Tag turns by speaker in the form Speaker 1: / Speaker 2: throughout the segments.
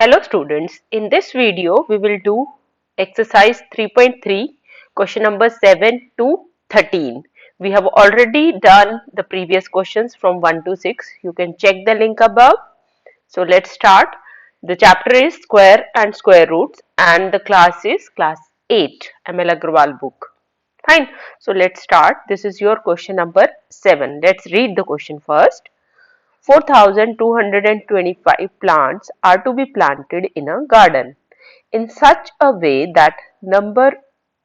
Speaker 1: Hello students, in this video we will do exercise 3.3 question number 7 to 13. We have already done the previous questions from 1 to 6. You can check the link above. So let's start. The chapter is square and square roots and the class is class 8 ML Agrawal book. Fine. So let's start. This is your question number 7. Let's read the question first. 4,225 plants are to be planted in a garden in such a way that number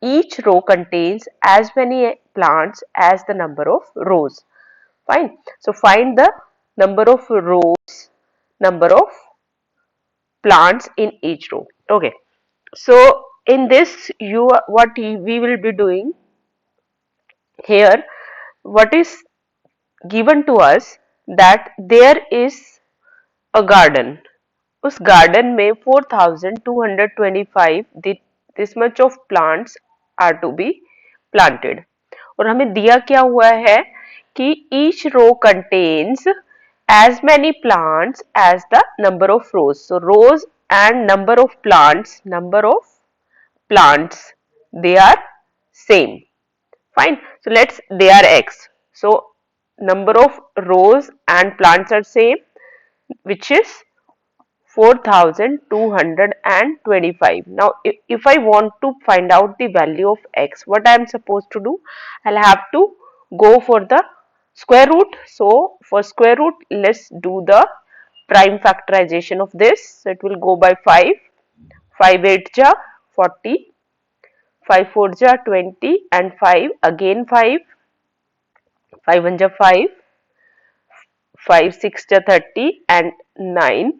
Speaker 1: each row contains as many plants as the number of rows. Fine. So find the number of rows, number of plants in each row. Okay. So in this, what we will be doing here, what is given to us that there is a garden. उस garden में 4,225 this much of plants are to be planted और हमें दिया क्या हुआ है कि each row contains as many plants as the number of rows. So rows and number of plants they are same. Fine. So they are x. So number of rows and plants are same, which is 4,225. Now, if I want to find out the value of x, what I am supposed to do? I'll have to go for the square root. So, for square root, let's do the prime factorization of this. So, it will go by 5. 5 8 ja 40. 5 4 ja 20 and 5 again 5. 5 1 ja 5. 5 6 ja 30 and 9.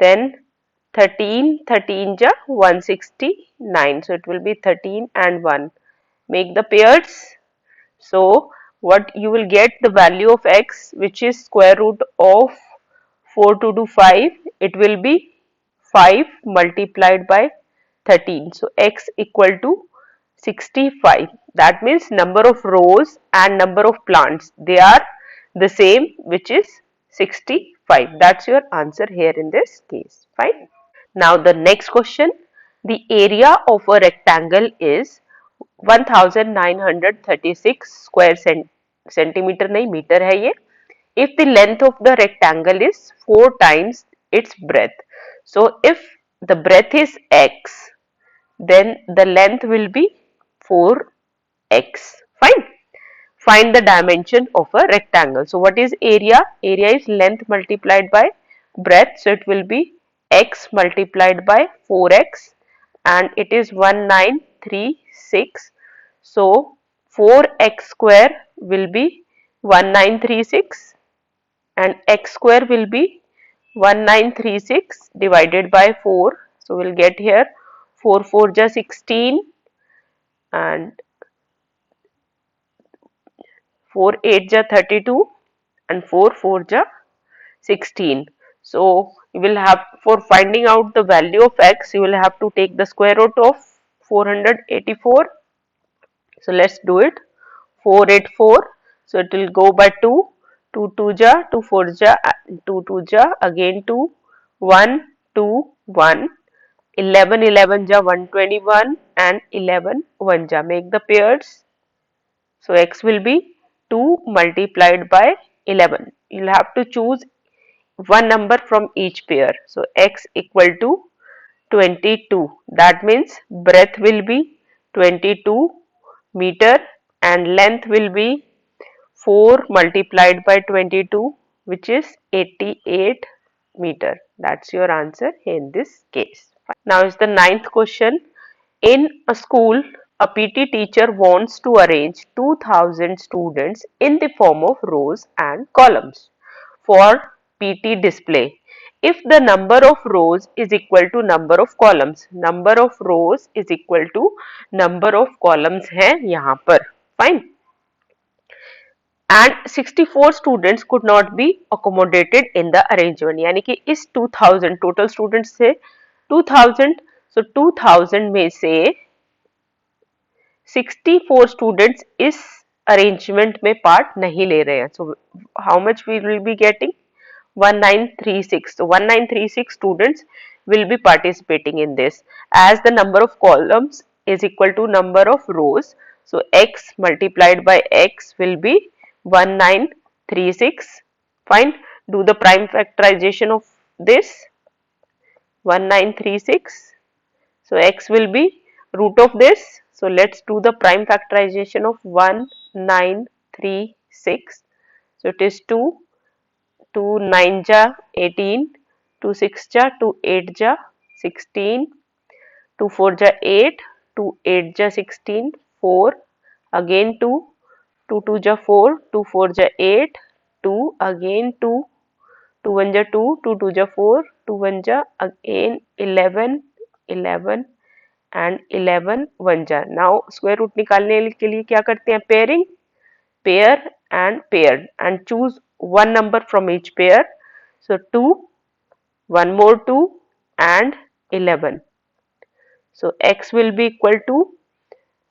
Speaker 1: Then 13 ja 169, so it will be 13 and 1. Make the pairs. So what you will get the value of x, which is square root of 4,225. It will be 5 multiplied by 13. So x equal to 65. That means number of rows and number of plants, they are the same, which is 65. That's your answer here in this case. Fine. Now the next question. The area of a rectangle is 1936 square centimeter नहीं metre है ये. If the length of the rectangle is 4 times its breadth. So if the breadth is x, then the length will be 4x. Fine. Find the dimension of a rectangle. So what is area? Area is length multiplied by breadth. So it will be x multiplied by 4x and it is 1936. So 4x square will be 1936 and x square will be 1936 divided by 4. So we'll get here 4 4 ja 16 and 4 8 ja 32 and 4 4 ja 16. So you will have, for finding out the value of x, you will have to take the square root of 484. So let's do it. 484. So it will go by 2. 2 2 ja 2 4 ja 2 2 ja again 2 1 2 1 11 11 ja 121 and 11 1 ja. Make the pairs. So x will be 2 multiplied by 11. You'll have to choose one number from each pair. So x equal to 22. That means breadth will be 22 meter and length will be 4 multiplied by 22, which is 88 meter. That's your answer in this case. Now is the ninth question. In a school, a PT teacher wants to arrange 2,000 students in the form of rows and columns for PT display. If the number of rows is equal to number of columns, number of rows is equal to number of columns है यहाँ पर. Fine. And 64 students could not be accommodated in the arrangement. यानी कि इस 2000 total students से 2000, so 2000 में से 64 students इस arrangement में part नहीं ले रहे हैं. So how much we will be getting? 1936. So 1936 students will be participating in this. As the number of columns is equal to number of rows, so x multiplied by x will be 1936. Fine. Do the prime factorization of this 1936. So x will be root of this. So let's do the prime factorization of 1936. So it is 2, 2 9 ja 18, 2 6 ja 2 8 ja 16, 2 4 ja 8, 2 8 ja 16, 4, again 2, 2 2 ja 4, 2 4 ja 8, 2, again 2, 2 1 ja 2, 2 2 ja 4, 2 1 ja again 11, 11 and 11 1 जा. Now square root निकालने के लिए क्या करते हैं? Pairing, pair and pair and choose one number from each pair. So 2, one more 2 and 11. So x will be equal to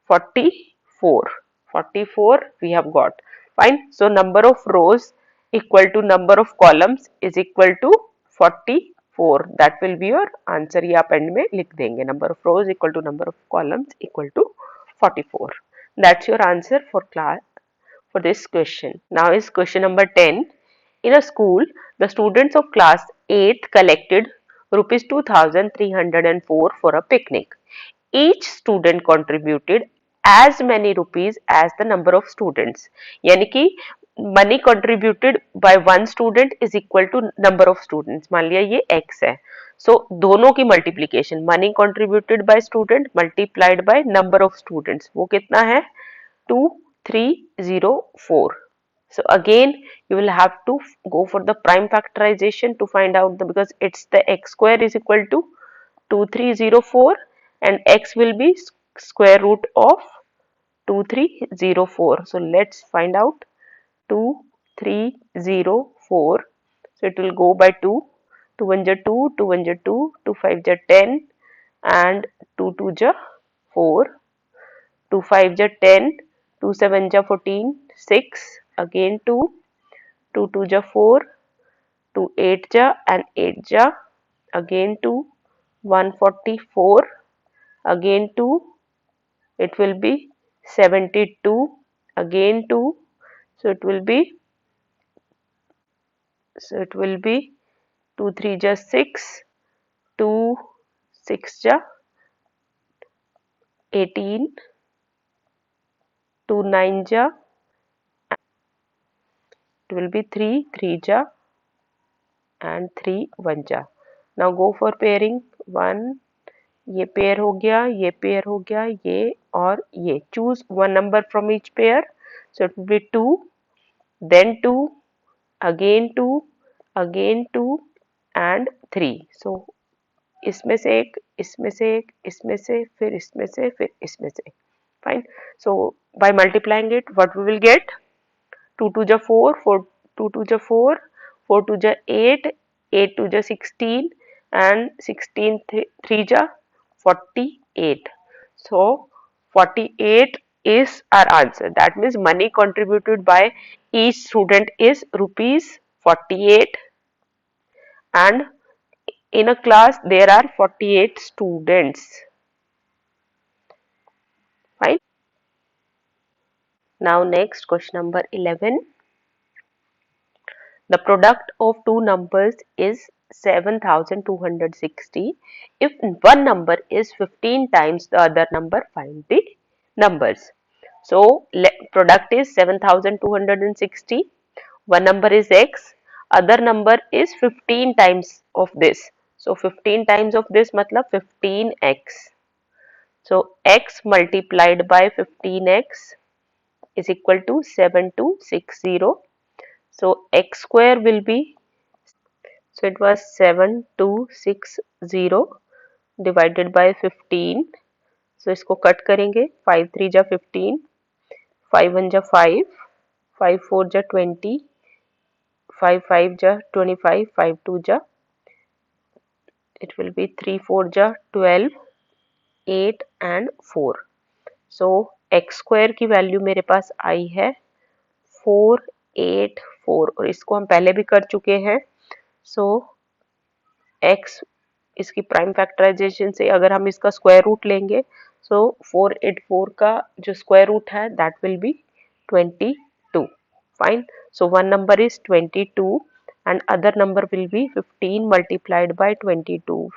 Speaker 1: 44. 44 we have got. Fine. So number of rows equal to number of columns is equal to 44. That will be your answer. ये आप end में लिख देंगे. Number of rows equal to number of columns equal to 44. That's your answer for class for this question. Now is question number 10. In a school, the students of class 8th collected rupees 2304 for a picnic. Each student contributed as many rupees as the number of students. यानी कि money contributed by one student is equal to number of students. मान लिया ये x है. So दोनों की multiplication money contributed by student multiplied by number of students वो कितना है? 2304. So again you will have to go for the prime factorization to find out the, because it's the x square is equal to 2304 and x will be square root of 2304. So let's find out 2304. So it will go by 2. 2 1 ja 2, 2 1 ja 2, 2 5 ja 10 and 2 2 ja 4. 2 5 ja 10, 2 7 ja 14, 6, again 2, 2 2 ja 4, 2 8 ja and 8 ja, again 2, 144, again 2, it will be 72, again 2, so it will be 2 3 ja 6, 2 6 ja 18, 2 9 ja it will be 3 3 ja and 3 1 ja. Now go for pairing. 1 ये pair हो गया, ये pair हो गया, ये और ये. Choose one number from each pair. So it will be 2, then 2, again 2, again 2 and 3. So इसमें से एक, इसमें से एक, इसमें से, फिर इसमें से, फिर इसमें से. Fine. So by multiplying it, what we will get? 2 2 ja 4, 4 2 2 ja 4, 4 2 ja 8, 8 2 ja 16 and 16 3 ja 48. So 48 is our answer. That means money contributed by each student is rupees 48 and in a class there are 48 students. Fine. Now next question number 11. The product of two numbers is 7260. If one number is 15 times the other number, find the numbers. So product is 7260. One number is x, other number is 15 times of this. So 15 times of this matlab 15x. So x multiplied by 15x is equal to 7260. So x square will be, so it was 7260 divided by 15. So इसको cut करेंगे. 5 3 जा 15, 5 1 जा 5, 5 4 जा 20, 5 5 जा 25, 5 2 जा, it will be 3 4 जा 12, 8 and 4. So x square की value मेरे पास आई है 484 और इसको हम पहले भी कर चुके हैं. सो x इसकी प्राइम फैक्टराइजेशन से अगर हम इसका स्क्वायर रूट लेंगे, सो 484 का जो स्क्वायर रूट है that will be 22. Fine. So one number is 22 and other number will be 15 multiplied by 22,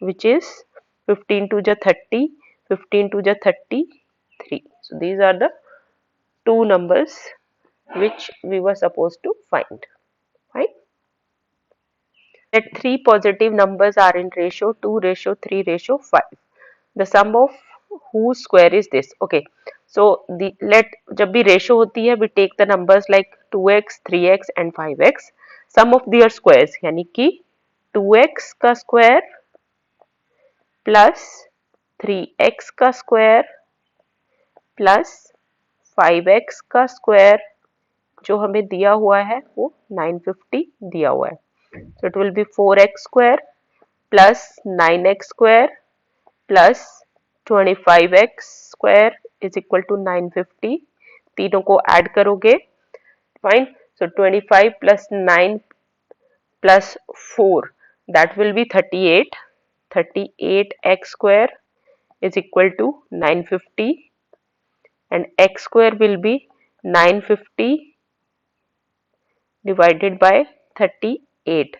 Speaker 1: which is 15 to the 30, 15 to the 33. So these are the two numbers which we were supposed to find. Right? Let three positive numbers are in ratio 2:3:5. The sum of whose square is this? Okay. So the let जब भी ratio होती है we take the numbers like 2x, 3x and 5x. Sum of their squares यानी कि 2x का square plus 3x का square plus 5x का square जो हमें दिया हुआ है वो 950 दिया हुआ है. So it will be 4x square plus 9x square plus 25x square is equal to 950. तीनों को ऐड करोगे, fine. So 25 plus 9 plus 4 that will be 38. 38x square is equal to 950 and x square will be 950 divided by 38.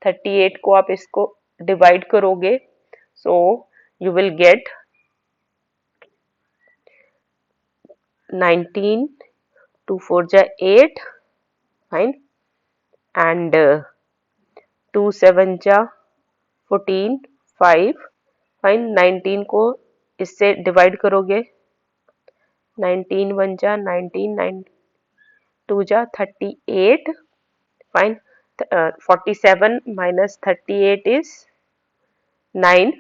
Speaker 1: 38 को आप इसको divide करोगे, so you will get 19, 2 4 जा 8, fine, and 2 7 जा 14, 5, fine. 19 को इससे डिवाइड करोगे, 19 1 जा 19, 9 2 जा 38, fine. 47 minus 38 is 9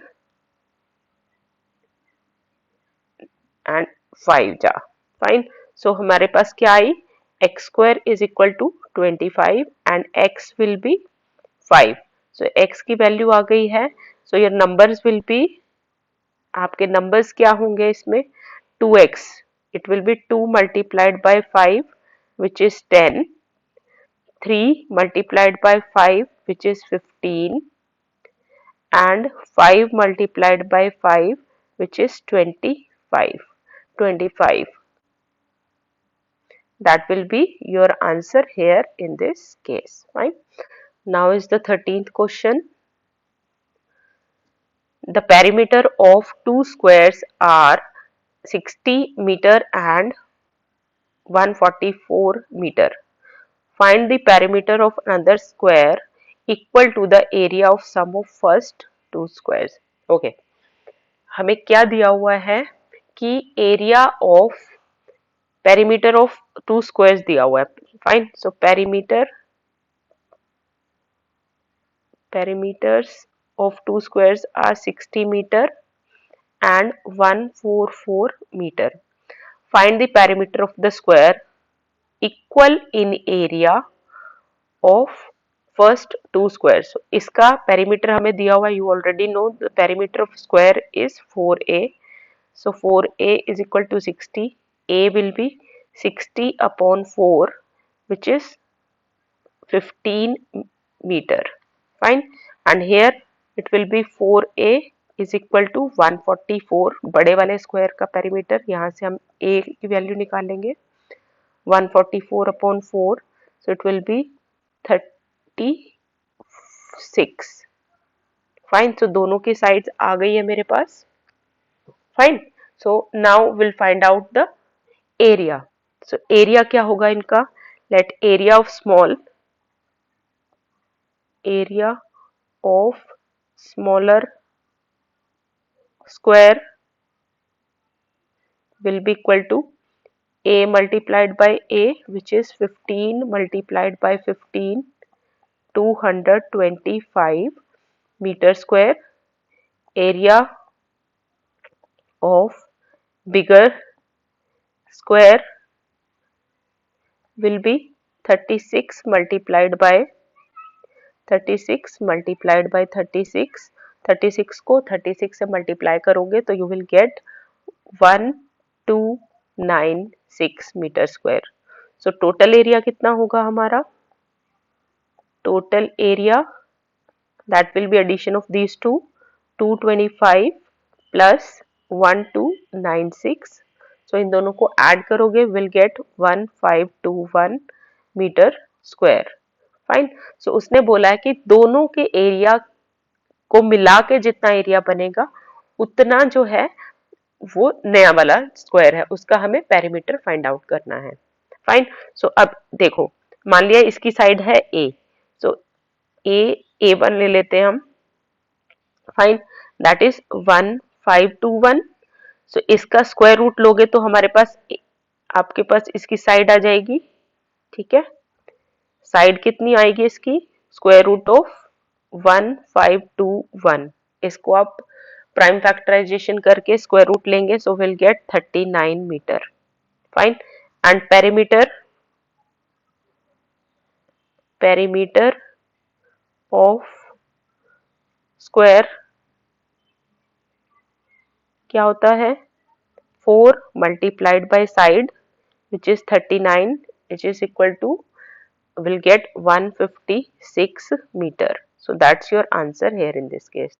Speaker 1: and 5 जा, fine. So हमारे पास क्या आई, x square is equal to 25 and x will be 5. So x की वैल्यू आ गई है. So your numbers will be, आपके numbers क्या होंगे इसमें, 2x, it will be 2 multiplied by 5 which is 10, 3 multiplied by 5 which is 15 and 5 multiplied by 5 which is 25. 25. That will be your answer here in this case. Fine. Now is the 13th question. The perimeter of two squares are 60 meter and 144 meter. Find the perimeter of another square equal to the area of sum of first two squares. Okay. हमें क्या दिया हुआ है कि area of perimeter of two squares दिया हुआ है. Fine. So perimeters of two squares are 60 meter and 144 meter. Find the perimeter of the square equal in area of first two squares. So, इसका perimeter हमें दिया हुआ है, you already know the perimeter of square is 4a. So 4a is equal to 60. A will be 60 upon 4 which is 15 meter. Fine. And here it will be 4a is equal to 144. बड़े वाले square का perimeter, यहाँ से हम a की value निकालेंगे, 144 upon 4, so it will be 36. Fine. So दोनों की sides आ गई है मेरे पास. Fine. So now we'll find out the area. So area क्या होगा इनका? Let area of smaller square will be equal to a multiplied by a, which is 15 multiplied by 15, 225 meter square. Area of bigger square will be 36 multiplied by 36 multiplied by 36. 36 को 36 से multiply करोगे तो you will get 1296 metre square. So total area कितना होगा हमारा, total area, that will be addition of these two, 225 plus 1296. So इन दोनों को add करोगे will get 1521 metre square. Fine. So उसने बोला है कि दोनों के एरिया को मिला के जितना एरिया बनेगा उतना जो है वो नया वाला स्क्वायर है, उसका हमें पेरीमीटर फाइंड आउट करना है. फाइन. सो अब देखो, मान लिया इसकी साइड है ए, सो A1 ले लेते हैं हम. फाइन. That is 1521. सो इसका स्क्वायर रूट लोगे तो हमारे पास आपके पास इसकी साइड आ जाएगी. ठीक है. साइड कितनी आएगी इसकी? Square root of 1521. इसको आप प्राइम फैक्टराइजेशन करके स्क्वायर रूट लेंगे, so will get 39 metre. Fine. And perimeter of square क्या होता है? 4 multiplied by side which is 39, which is equal to, will get 156 meter. So that's your answer here in this case.